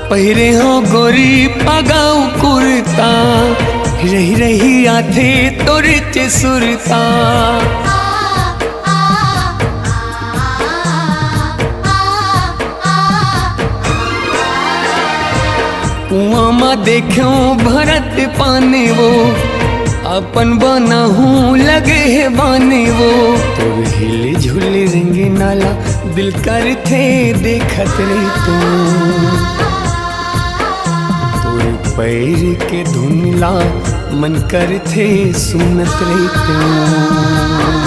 पहिरे हो गोरी पगाऊ कुर्ता, रही रही आथे तोरे चे सुरता। कुआं माँ देखो भरत पाने वो, अपन बना हूँ लगे है बाने वो। तोर हिले झूले रेंगे नाला दिल कर थे देखत रही तू, तोर पैर के धुनला मन कर थे सुनत रही तू।